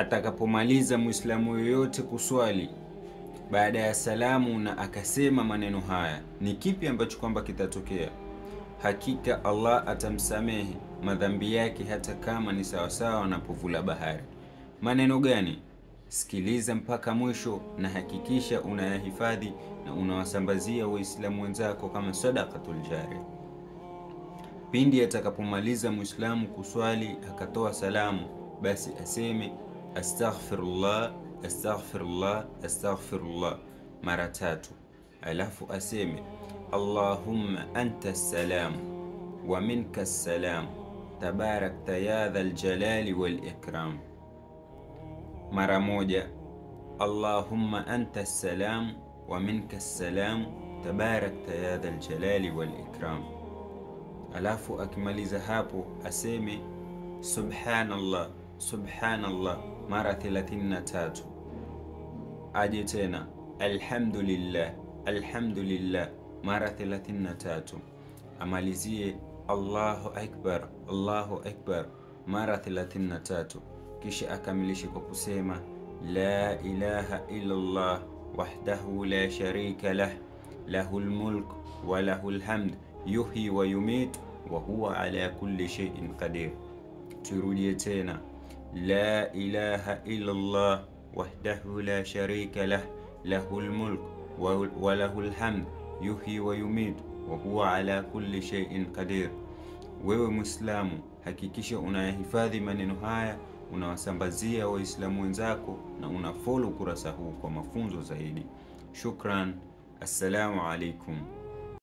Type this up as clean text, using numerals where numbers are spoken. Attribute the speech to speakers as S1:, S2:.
S1: atakapomaliza Muislamu yoyote kuswali baada ya salamu na akasema maneno haya, ni kipi ambacho kwamba kitatokea? Hakika Allah atamsamehe madhambi yake hata kama ni sawasawa anapovula bahari. Maneno gani? Sikiliza mpaka mwisho na hakikisha unayahifadhi na unawasambazia Waislamu wenzako kama sadaqatul jariya. Pindi atakapomaliza Muislamu kuswali akatoa salamu, basi aseme astaghfirullah, astaghfirullah, astaghfirullah mara 3. Alafu aseme Allahumma anta salam wa minka salam tabarakta ya dhal jalali wal ikram. Mara 1, Allahumma anta salam wa minka salam tabarakta ya dhal jalali wal ikram. Alafu akimaliza hapo aseme subhanallah, subhanallah mara 33. Aje tena alhamdulillah, alhamdulillah mara 33. Amalizie Allahu akbar, Allahu akbar mara 33. Kisha akamilishe kwa kusema la ilaha illa Allah wahdahu la sharika lah, lahul mulk wa lahul hamd yuhyi wa yumit wa huwa ala kulli shay'in qadir. Turudie tena la ilaha illa Allah wahdahu la sharika lah, lahul mulk wa lahul hamd yuhyi wa yumit wa huwa ala kulli shay'in qadir. Wewe Muislamu, hakikisha unayahifadhi maneno haya, unawasambazia Waislamu wenzako na unafollow kurasa huu kwa mafunzo zaidi. Shukran. Assalamu alaikum.